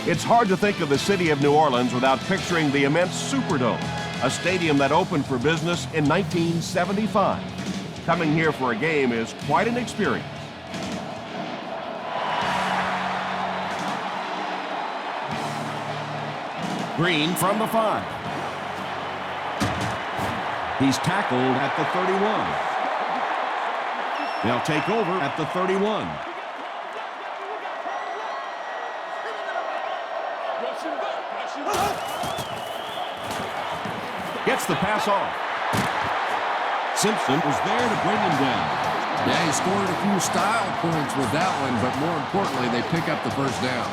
It's hard to think of the city of New Orleans without picturing the immense Superdome, a stadium that opened for business in 1975. Coming here for a game is quite an experience. Green from the 5. He's tackled at the 31. They'll take over at the 31. Gets the pass off. Simpson was there to bring him down. Yeah, he scored a few style points with that one, but more importantly, they pick up the first down.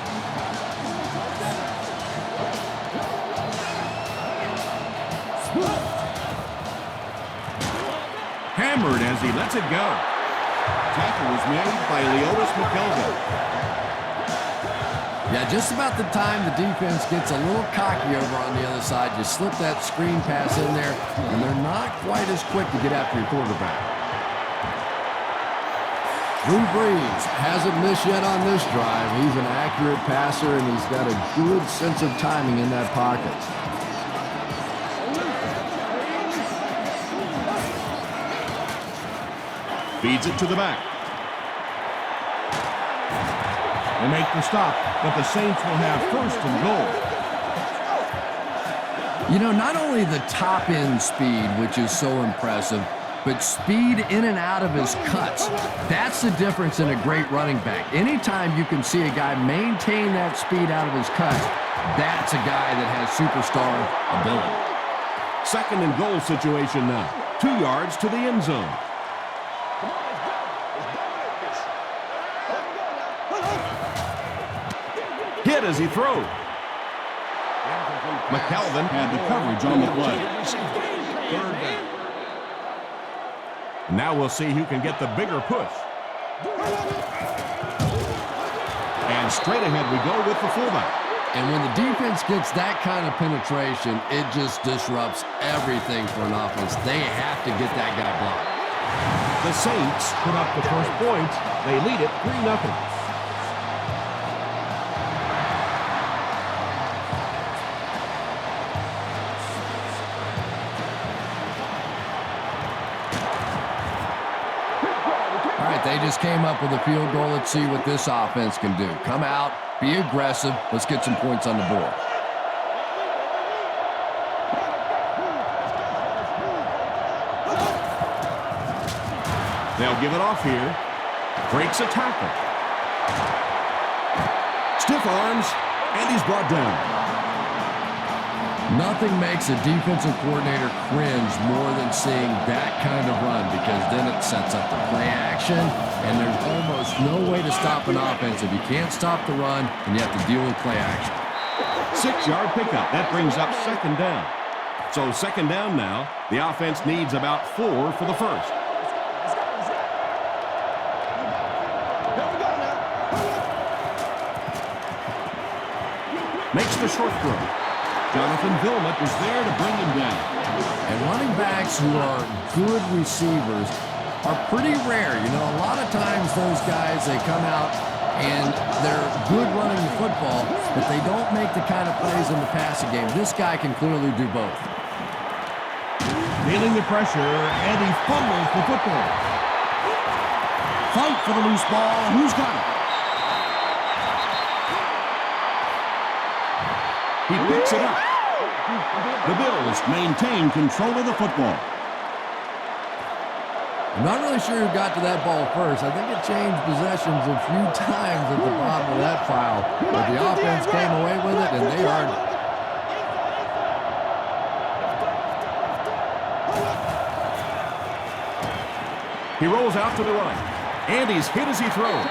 Hammered as he lets it go. Tackle was made by Leotis McKelvey. Yeah, just about the time the defense gets a little cocky over on the other side, you slip that screen pass in there, and they're not quite as quick to get after your quarterback. Drew Brees hasn't missed yet on this drive. He's an accurate passer, and he's got a good sense of timing in that pocket. Feeds it to the back. They make the stop, but the Saints will have first and goal. You know, not only the top-end speed, which is so impressive, but speed in and out of his cuts. That's the difference in a great running back. Anytime you can see a guy maintain that speed out of his cuts, that's a guy that has superstar ability. Second and goal situation now. 2 yards to the end zone. Hit as he throws. McKelvin had the coverage on the play. Now we'll see who can get the bigger push. And straight ahead we go with the fullback. And when the defense gets that kind of penetration, it just disrupts everything for an offense. They have to get that guy blocked. The Saints put up the first point. They lead it 3-0. They just came up with a field goal. Let's see what this offense can do. Come out, be aggressive. Let's get some points on the board. They'll give it off here. Breaks a tackle. Stiff arms, and he's brought down. Nothing makes a defensive coordinator cringe more than seeing that kind of run, because then it sets up the play action, and there's almost no way to stop an offense if you can't stop the run and you have to deal with play action. 6-yard pickup. That brings up second down. So second down now. The offense needs about 4 for the first. Makes the short throw. Jonathan Vilmot was there to bring him down. And running backs who are good receivers are pretty rare. You know, a lot of times those guys, they come out and they're good running the football, but they don't make the kind of plays in the passing game. This guy can clearly do both. Feeling the pressure, and he fumbles the football. Fight for the loose ball. Who's got it? He picks it up. The Bills maintain control of the football. I'm not really sure who got to that ball first. I think it changed possessions a few times at the bottom of that file. But the offense came away with it, and they are... He rolls out to the right, and he's hit as he throws.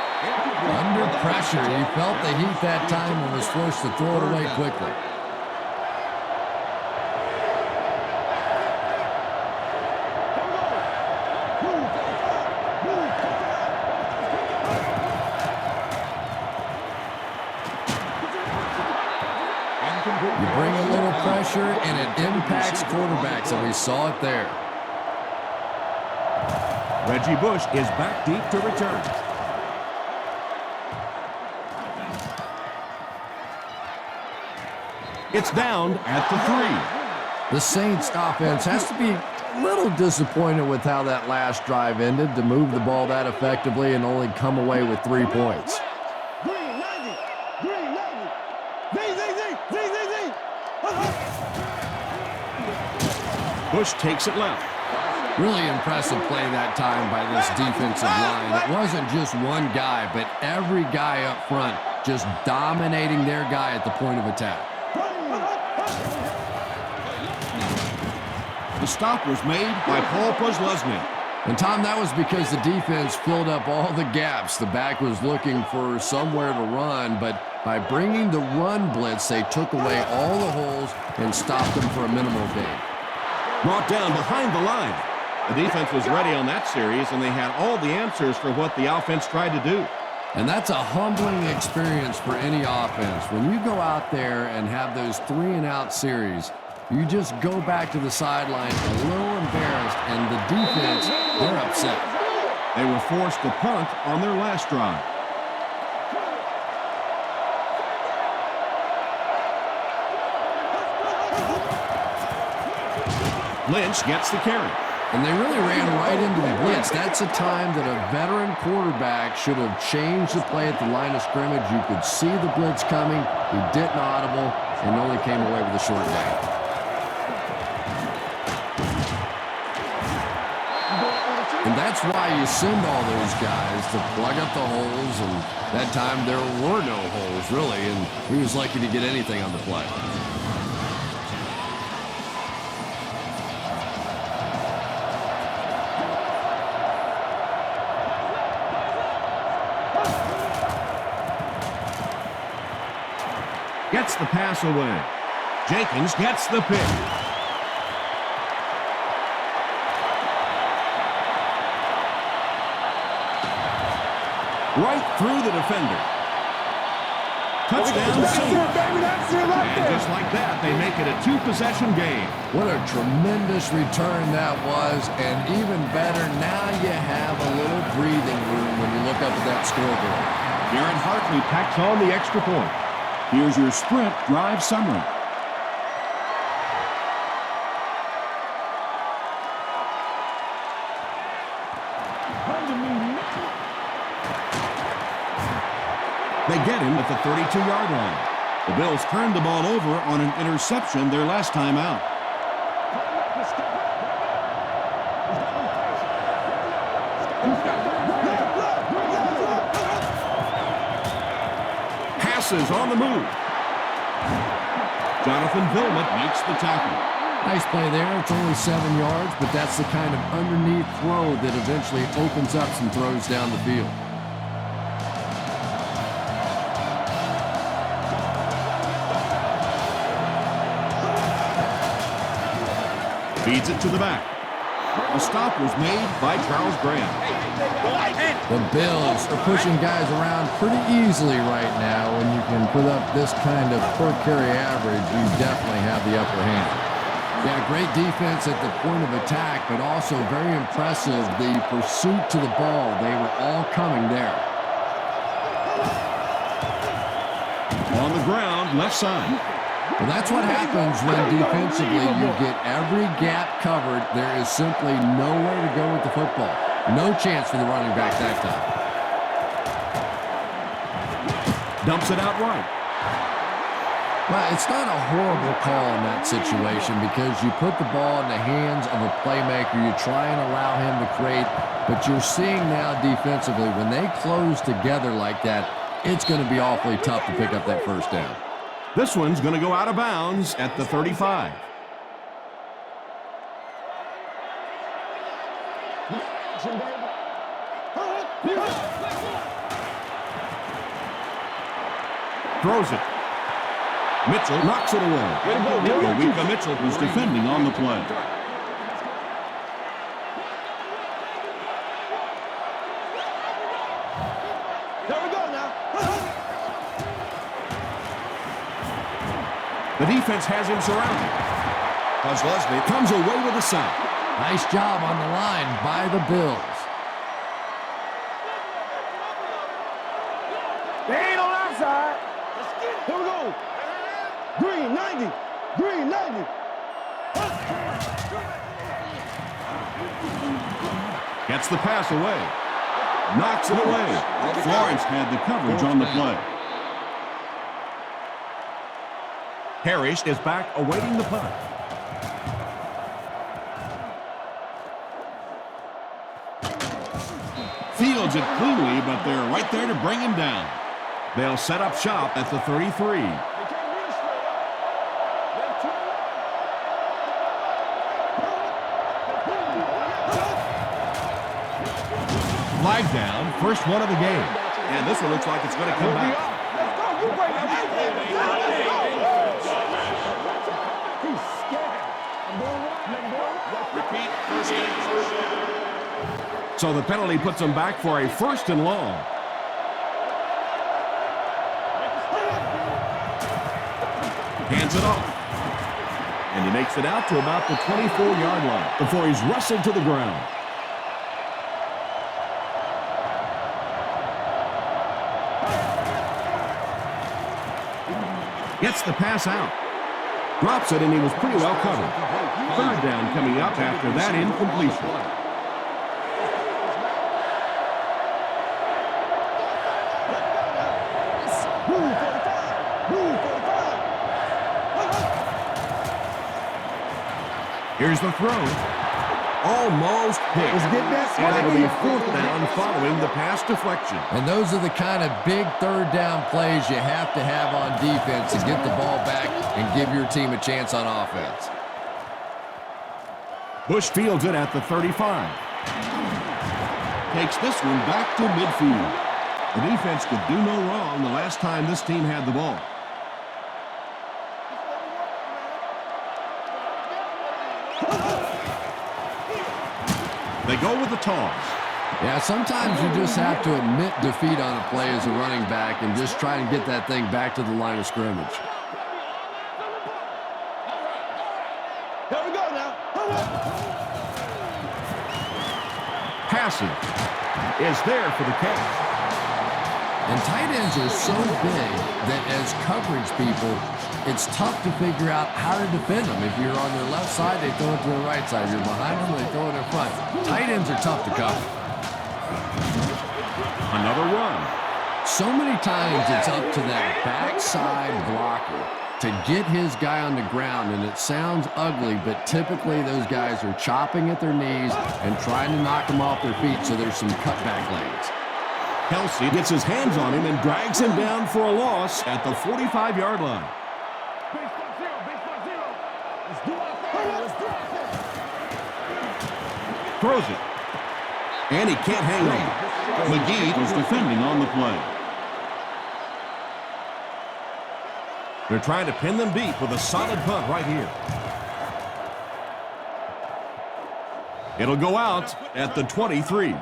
Under pressure, he felt the heat that time and was forced to throw it away quickly. You bring a little pressure, and it impacts quarterbacks, and we saw it there. Reggie Bush is back deep to return. It's down at the 3. The Saints offense has to be a little disappointed with how that last drive ended to move the ball that effectively and only come away with 3 points. Bush takes it left. Really impressive play that time by this defensive line. It wasn't just one guy, but every guy up front just dominating their guy at the point of attack. The stop was made by Paul Posluszny. And, Tom, that was because the defense filled up all the gaps. The back was looking for somewhere to run, but by bringing the run blitz, they took away all the holes and stopped them for a minimal gain. Brought down behind the line. The defense was ready on that series, and they had all the answers for what the offense tried to do. And that's a humbling experience for any offense. When you go out there and have those 3-and-out series, you just go back to the sideline a little embarrassed, and the defense, they're upset. They were forced to punt on their last drive. Lynch gets the carry. And they really ran right into the blitz. That's a time that a veteran quarterback should have changed the play at the line of scrimmage. You could see the blitz coming. He didn't audible and only came away with a short gain. And that's why you send all those guys to plug up the holes. And that time there were no holes, really. And he was lucky to get anything on the play. Gets the pass away. Jenkins gets the pick. Right through the defender. Touchdown, Saints. And just like that, they make it a 2-possession game. What a tremendous return that was, and even better, now you have a little breathing room when you look up at that scoreboard. Aaron Hartley tacks on the extra point. Here's your sprint drive summary. They get him at the 32-yard line. The Bills turned the ball over on an interception their last time out. Passes on the move. Jonathan Vilma makes the tackle. Nice play there. It's only 7 yards, but that's the kind of underneath throw that eventually opens up some throws down the field. Feeds it to the back. The stop was made by Charles Graham. The Bills are pushing guys around pretty easily right now. When you can put up this kind of per carry average, you definitely have the upper hand. Yeah, great defense at the point of attack, but also very impressive the pursuit to the ball. They were all coming there. On the ground, left side. Well, that's what happens when defensively you get every gap covered. There is simply nowhere to go with the football. No chance for the running back that time. Dumps it out right. Well, it's not a horrible call in that situation because you put the ball in the hands of a playmaker. You try and allow him to create, but you're seeing now defensively when they close together like that, it's going to be awfully tough to pick up that first down. This one's going to go out of bounds at the 35. Throws it. Mitchell knocks it away. Wika Mitchell who's defending on the play. The defense has him surrounded. Posluszny comes away with a sack. Nice job on the line by the Bills. They ain't on our side. Here we go. Green, 90. Green 90. Gets the pass away. Knocks it away. Florence had the coverage on the play. Parrish is back awaiting the punt. Fields it cleanly, but they're right there to bring him down. They'll set up shop at the 33. Flag down, first one of the game. And this one looks like it's going to come back. Repeat, first down. So the penalty puts them back for a first and long. Hands it off. And he makes it out to about the 24-yard line before he's wrestled to the ground. Gets the pass out. Drops it, and he was pretty well covered. Third down coming up after that incompletion. Here's the throw. Almost picked. And it'll be fourth down following the pass deflection. And those are the kind of big third down plays you have to have on defense to get the ball back and give your team a chance on offense. Bush fields it at the 35. Takes this one back to midfield. The defense could do no wrong the last time this team had the ball. They go with the toss. Yeah, sometimes you just have to admit defeat on a play as a running back and just try and get that thing back to the line of scrimmage. Here we go now. Passing is there for the catch. And tight ends are so big that as coverage people, it's tough to figure out how to defend them. If you're on their left side, they throw it to the right side. If you're behind them, they throw it in front. Tight ends are tough to cover. Another run. So many times it's up to that backside blocker to get his guy on the ground, and it sounds ugly, but typically those guys are chopping at their knees and trying to knock them off their feet, so there's some cutback lanes. Kelsey gets his hands on him and drags him down for a loss at the 45-yard line. Throws it. And he can't hang on. McGee was defending on the play. They're trying to pin them deep with a solid punt right here. It'll go out at the 23.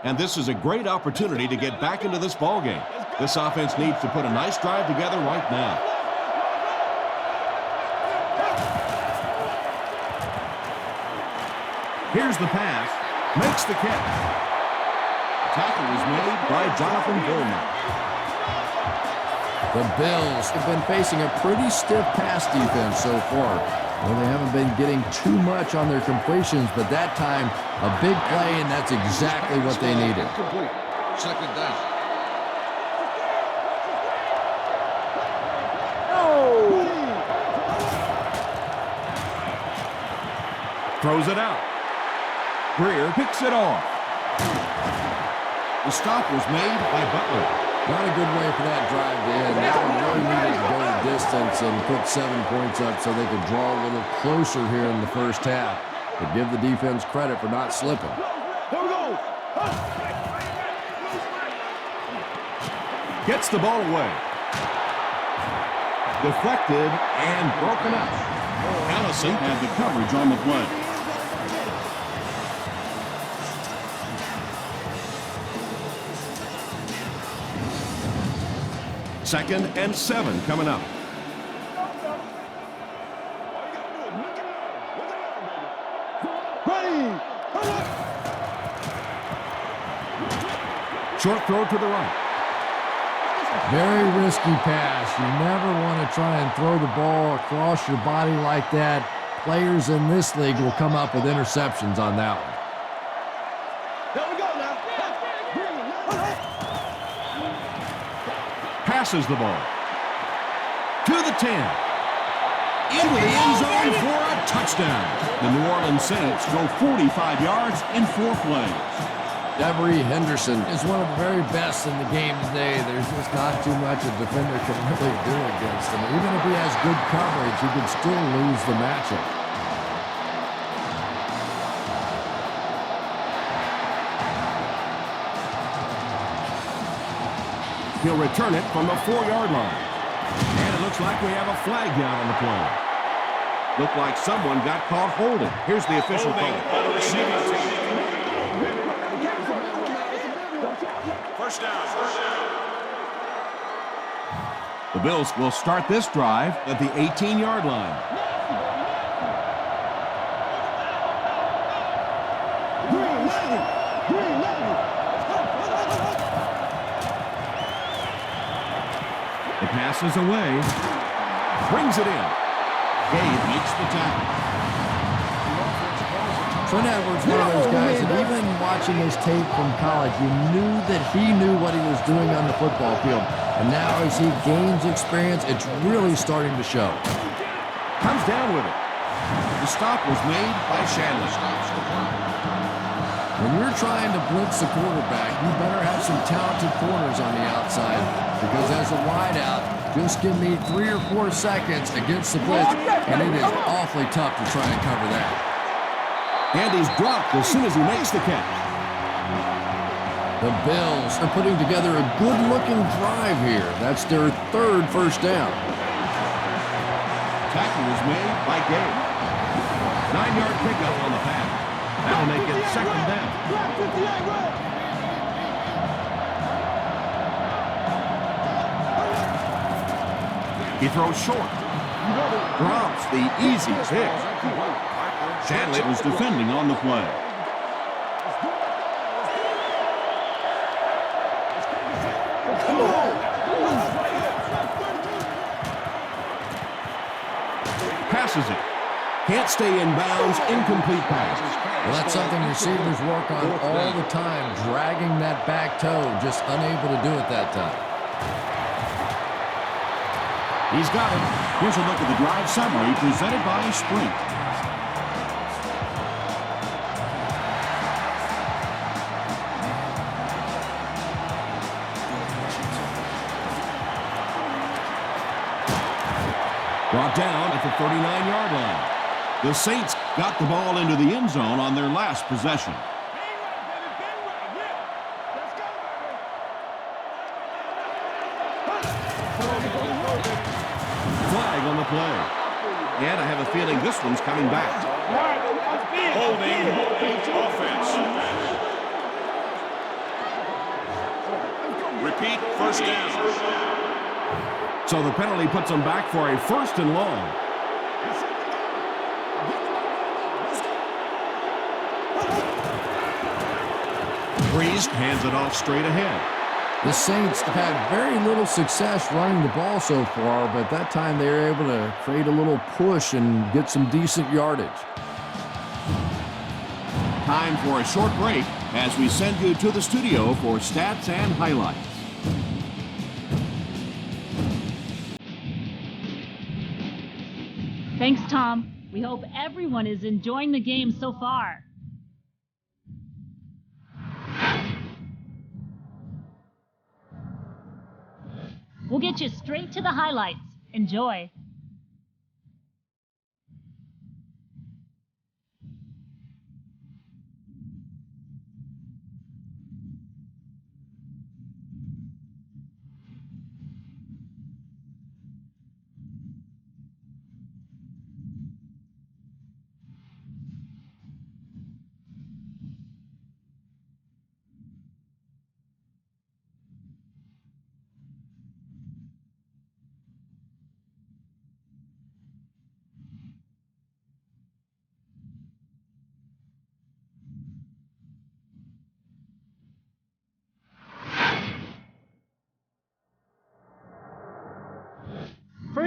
And this is a great opportunity to get back into this ballgame. This offense needs to put a nice drive together right now. Here's the pass. Makes the catch. Tackle is made by Jonathan Gilman. The Bills have been facing a pretty stiff pass defense so far. Well, they haven't been getting too much on their completions, but that time, a big play, and that's exactly what they needed. Second down. Throws it out. Greer picks it off. The stop was made by Butler. Not a good way for that drive to end. That one really needed to go the distance and put 7 points up so they could draw a little closer here in the first half. But give the defense credit for not slipping. Here we go. Gets the ball away. Deflected and broken up. Allison had the coverage on the play. Second and 7 coming up. Short throw to the right. Very risky pass. You never want to try and throw the ball across your body like that. Players in this league will come up with interceptions on that one. Here we go now. Passes the ball. To the 10. Into the end zone for a touchdown. The New Orleans Saints go 45 yards in 4 plays. Devery Henderson is one of the very best in the game today. There's just not too much a defender can really do against him. Even if he has good coverage, he could still lose the matchup. He'll return it from the 4-yard line. And it looks like we have a flag down on the play. Looked like someone got caught holding. Here's the official call. First down. The Bills will start this drive at the 18-yard line. The pass is away. Brings it in. Gabe makes the tackle. Trent Edwards, one of those guys, and even watching his tape from college, you knew that he knew what he was doing on the football field. And now as he gains experience, it's really starting to show. Comes down with it. The stop was made by Shanley. When you're trying to blitz the quarterback, you better have some talented corners on the outside, because as a wideout, just give me 3 or 4 seconds against the blitz, and it is awfully tough to try and cover that. And he's dropped as soon as he makes the catch. The Bills are putting together a good-looking drive here. That's their 3rd first down. Tackle was made by Gabe. 9-yard pickup on the pass. That'll make it 2nd down. He throws short. Drops the easy pick. Shanley was defending on the play. Passes it. Can't stay in bounds. Incomplete pass. Well, that's something receivers work on all the time, dragging that back toe, just unable to do it that time. He's got it. Here's a look at the drive summary presented by Sprint. Brought down at the 39-yard line. The Saints got the ball into the end zone on their last possession. Flag on the play. And I have a feeling this one's coming back. Holding offense. Repeat, first down. So the penalty puts them back for a 1st and long. Breeze hands it off straight ahead. The Saints have had very little success running the ball so far, but that time they were able to create a little push and get some decent yardage. Time for a short break as we send you to the studio for stats and highlights. Thanks, Tom. We hope everyone is enjoying the game so far. We'll get you straight to the highlights. Enjoy.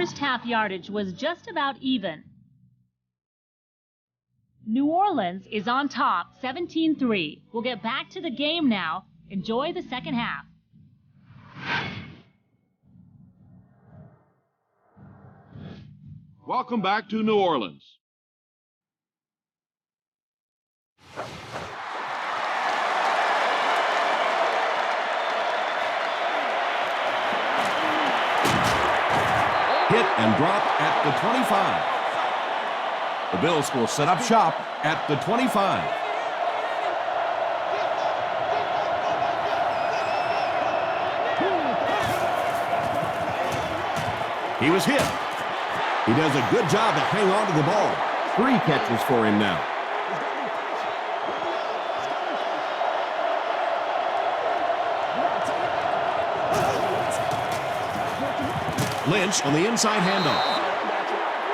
first half yardage was just about even. New Orleans is on top, 17-3. We'll get back to the game now. Enjoy the second half. Welcome back to New Orleans. Hit and drop at the 25. The Bills will set up shop at the 25. He was hit. He does a good job to hang on to the ball. 3 catches for him now. Lynch on the inside handoff.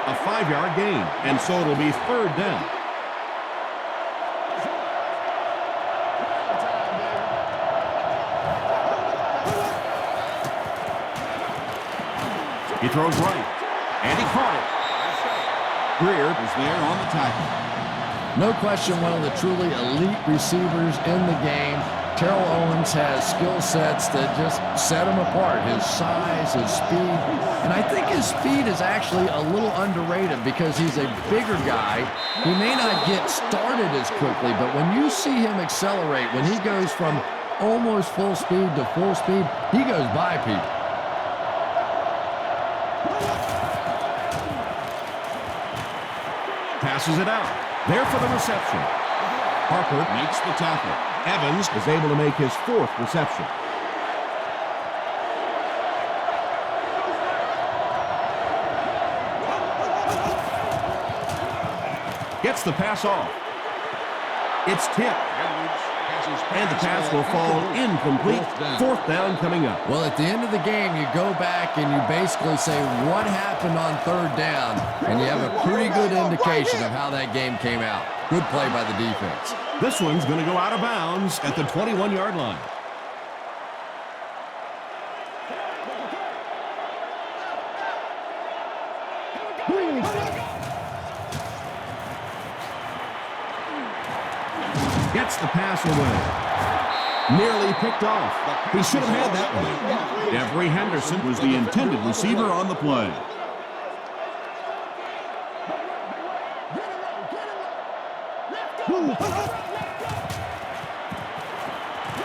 A 5-yard gain, and so it'll be 3rd down. He throws right, and he caught it. Greer is there on the tackle. No question, one of the truly elite receivers in the game. Terrell Owens has skill sets that just set him apart. His size, his speed, and I think his speed is actually a little underrated because he's a bigger guy. He may not get started as quickly, but when you see him accelerate, when he goes from almost full speed to full speed, he goes by people. Passes it out. There for the reception. Harper makes the tackle. Evans is able to make his 4th reception. Gets the pass off. It's tipped. And the pass will fall incomplete. 4th down coming up. Well, at the end of the game, you go back and you basically say what happened on 3rd down, and you have a pretty good indication of how that game came out. Good play by the defense. This one's going to go out of bounds at the 21-yard line. Gets the pass away. Nearly picked off. He should have had that one. Avery Henderson was the intended receiver on the play.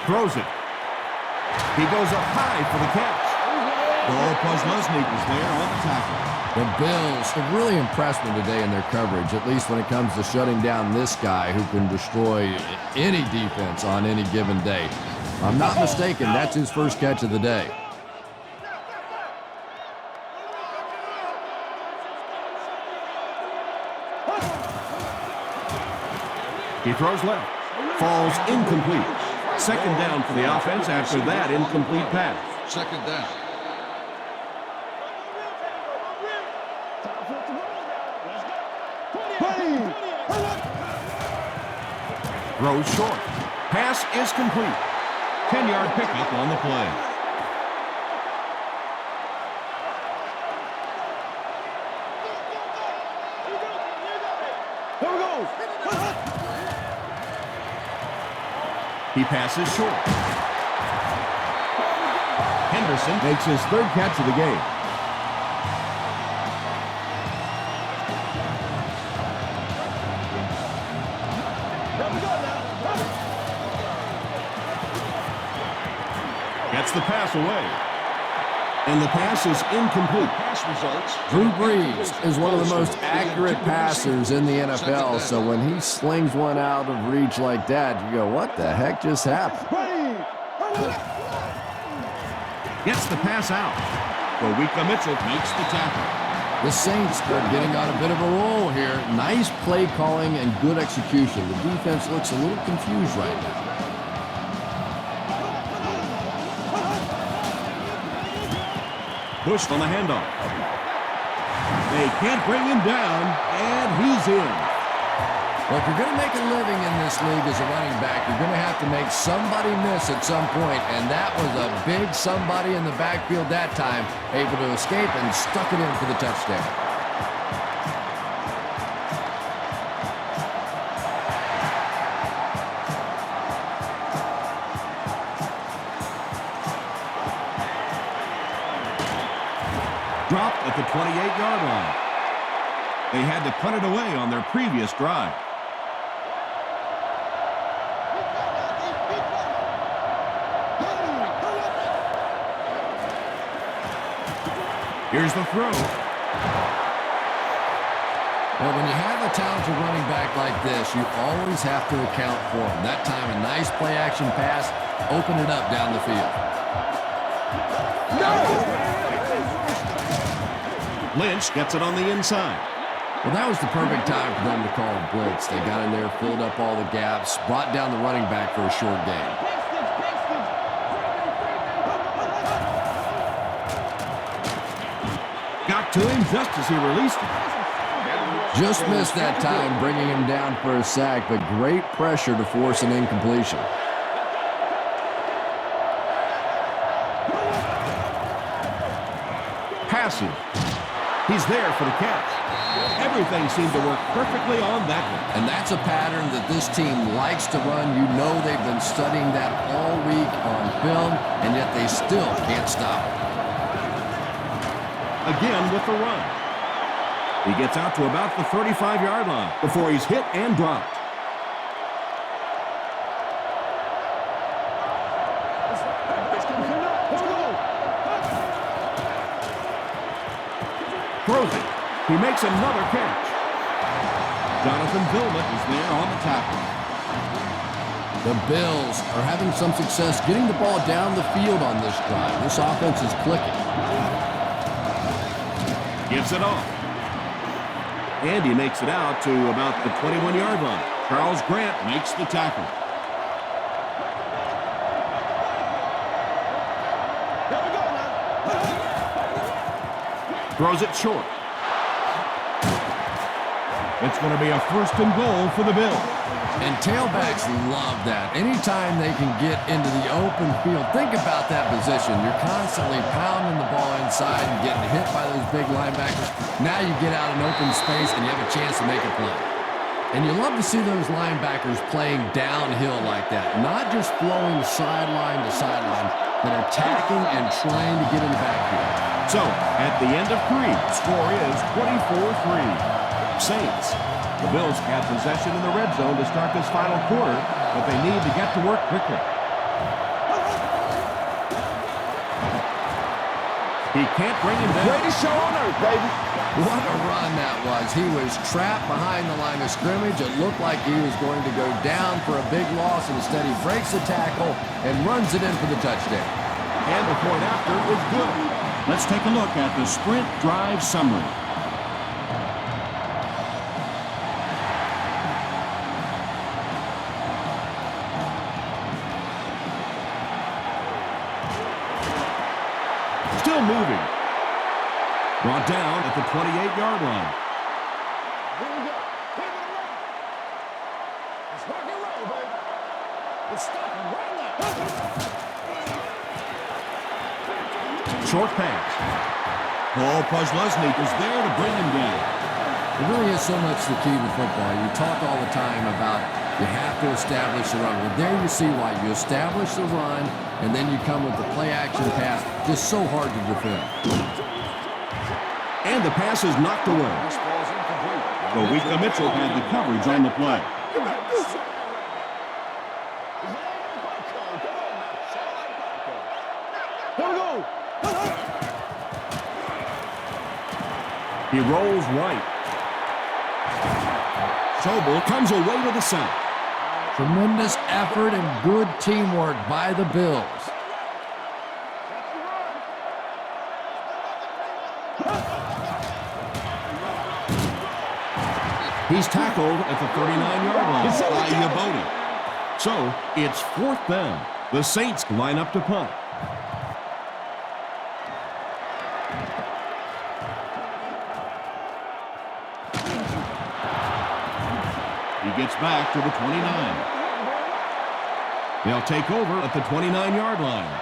Throws it. He goes up high for the catch. Ball Posluszny is there on the tackle. The Bills have really impressed me today in their coverage, at least when it comes to shutting down this guy who can destroy any defense on any given day. If I'm not mistaken, that's his first catch of the day. He throws left. Falls incomplete. 2nd down for the offense after that incomplete pass. 2nd down. Throws short. Pass is complete. 10-yard pickup on the play. Here we go. He passes short. Henderson makes his 3rd catch of the game. Gets the pass away. And the pass is incomplete. Pass results. Drew Brees is one of the most accurate passers in the NFL, so when he slings one out of reach like that, you go, what the heck just happened? Gets the pass out. Wawika Mitchell makes the tackle. The Saints are getting on a bit of a roll here. Nice play calling and good execution. The defense looks a little confused right now. Pushed on the handoff. They can't bring him down, and he's in. Well, if you're going to make a living in this league as a running back, you're going to have to make somebody miss at some point, and that was a big somebody in the backfield that time, able to escape and stuck it in for the touchdown. Dropped at the 28-yard line. They had to punt it away on their previous drive. Here's the throw. Well, when you have a talented running back like this, you always have to account for him. That time, a nice play-action pass, open it up down the field. Lynch gets it on the inside. Well, that was the perfect time for them to call a blitz. They got in there, filled up all the gaps, brought down the running back for a short gain. Got to him just as he released it. Just missed that time, bringing him down for a sack, but great pressure to force an incompletion. Passing. He's there for the catch. Everything seemed to work perfectly on that one. And that's a pattern that this team likes to run. You know they've been studying that all week on film, and yet they still can't stop it. Again with the run. He gets out to about the 35-yard line before he's hit and dropped. Throws it. He makes another catch. Jonathan Vilmet is there on the tackle. The Bills are having some success getting the ball down the field on this drive. This offense is clicking. Gives it off. And he makes it out to about the 21-yard line. Charles Grant makes the tackle. Throws it short. It's going to be a 1st and goal for the Bills. And tailbacks love that. Anytime they can get into the open field, think about that position. You're constantly pounding the ball inside and getting hit by those big linebackers. Now you get out in open space and you have a chance to make a play. And you love to see those linebackers playing downhill like that. Not just flowing sideline to sideline, but attacking and trying to get in the backfield. So, at the end of 3, score is 24-3. Saints. The Bills had possession in the red zone to start this final quarter, but they need to get to work quickly. He can't bring him down. Greatest show on earth, baby. What a run that was. He was trapped behind the line of scrimmage. It looked like he was going to go down for a big loss. Instead, he breaks the tackle and runs it in for the touchdown. And the point after is good. Let's take a look at the sprint drive summary. Still moving. Brought down at the 28-yard line. Here we go. Pivot and run. Let's rock and roll, baby. Let's stop and run now. Short pass. Paul Puzlesny is there to bring him down. It really is so much the key to football. You talk all the time about you have to establish the run. Well, there you see why. You establish the run, and then you come with the play-action pass. Just so hard to defend. And the pass is knocked away. Kawika Mitchell had the coverage on the play. Here we go. He rolls right. Sobel comes away with a sack. Tremendous effort and good teamwork by the Bills. He's tackled at the 39-yard line by Yabodi. So it's 4th down. The Saints line up to punt. He gets back to the 29. They'll take over at the 29-yard line.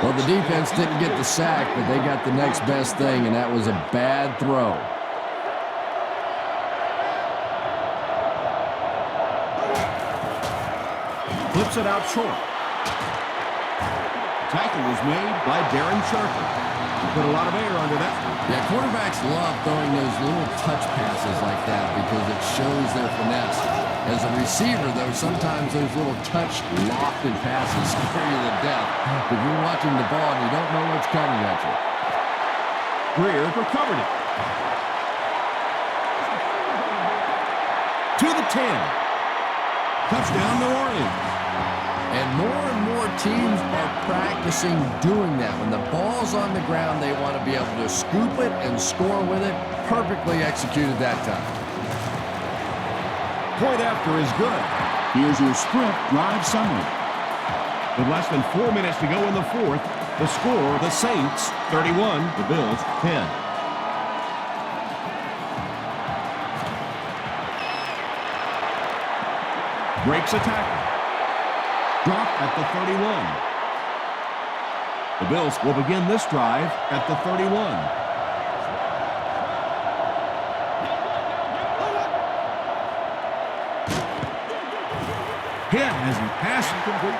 Well, the defense didn't get the sack, but they got the next best thing, and that was a bad throw. Flips it out short. Tackle was made by Darren Sharper. He put a lot of air under that one. Yeah, quarterbacks love throwing those little touch passes like that because it shows their finesse. As a receiver, though, sometimes those little touch lofted passes scare you to death if you're watching the ball and you don't know what's coming at you. Greer recovered it. To the 10. Touchdown, New Orleans. And more teams are practicing doing that. When the ball's on the ground, they want to be able to scoop it and score with it. Perfectly executed that time. Point after is good. Here's your sprint drive summary. With less than 4 minutes to go in the fourth, the score, the Saints 31, the Bills 10. Breaks a tackle. Drop at the 31. The Bills will begin this drive at the 31. Hit as he passes.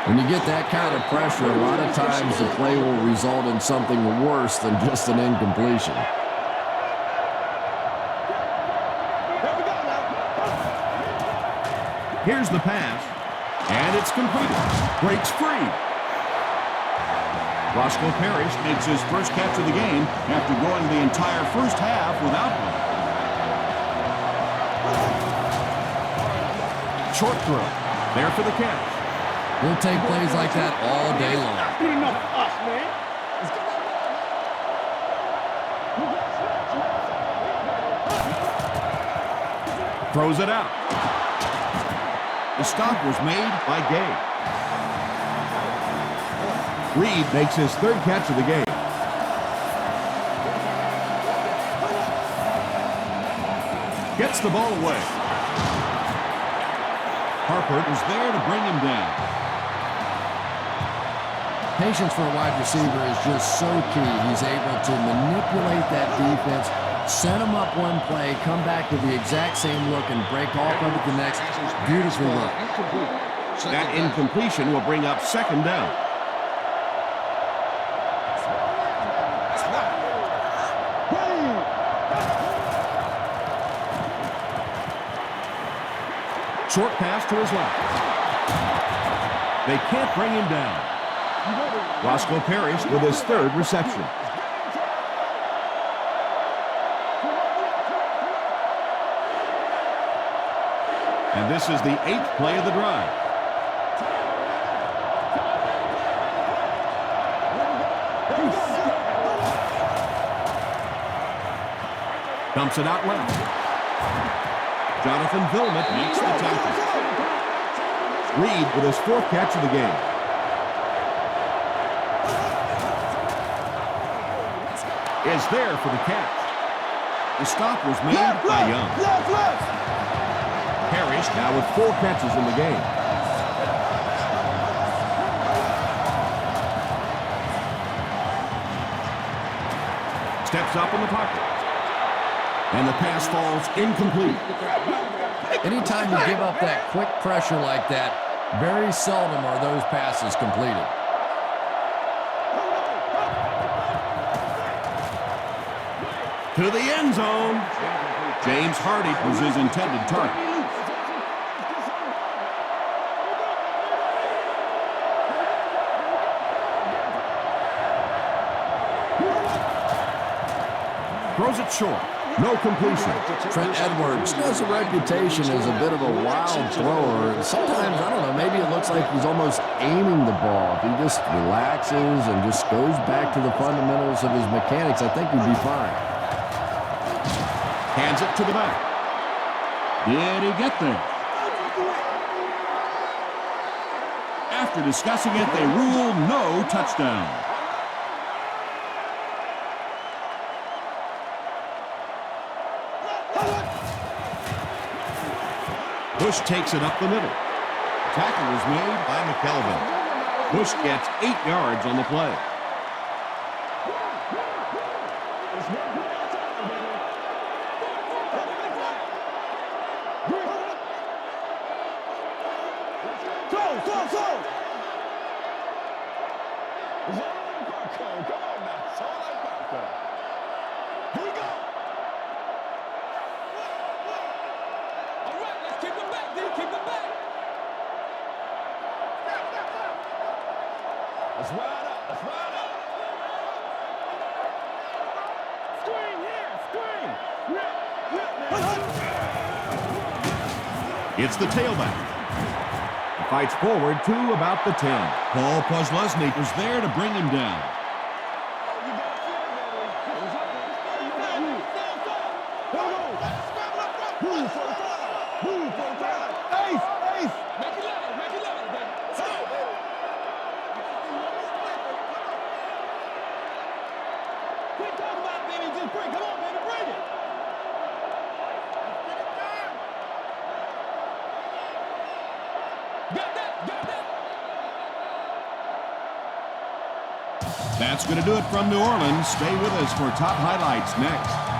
When you get that kind of pressure, a lot of times the play will result in something worse than just an incompletion. Here's the pass, and it's completed. Breaks free. Roscoe Parrish makes his first catch of the game after going the entire first half without one. Short throw. There for the catch. We'll take plays like that all day long. Good enough for us, man. Throws it out. The stop was made by Gay. Reed makes his third catch of the game. Gets the ball away. Harper is there to bring him down. Patience for a wide receiver is just so key. He's able to manipulate that defense, set them up one play, come back with the exact same look, and break off of it the next. Beautiful work. That incompletion will bring up second down. Short pass to his left. They can't bring him down. Roscoe Parrish with his third reception. And this is the 8th play of the drive. Dumps it out left. Jonathan Vilmet makes the tackle. Reed with his 4th catch of the game. Is there for the catch. The stop was made by Young. Parrish now with 4 catches in the game. Steps up in the pocket. And the pass falls incomplete. Anytime you give up that quick pressure like that, very seldom are those passes completed. To the end zone. James Hardy was his intended target. Throws it short. No completion. Trent Edwards has a reputation as a bit of a wild thrower. Sometimes, I don't know, maybe it looks like he's almost aiming the ball. If he just relaxes and just goes back to the fundamentals of his mechanics, I think he'd be fine. Hands it to the back. Did he get there? After discussing it, they rule no touchdown. Bush takes it up the middle. Tackle is made by McKelvin. Bush gets 8 yards on the play. Let's ride up. Let's ride up. Screen here. Screen. It's the tailback. He fights forward to about the 10. Paul Posluszny is there to bring him down. That's going to do it from New Orleans. Stay with us for top highlights next.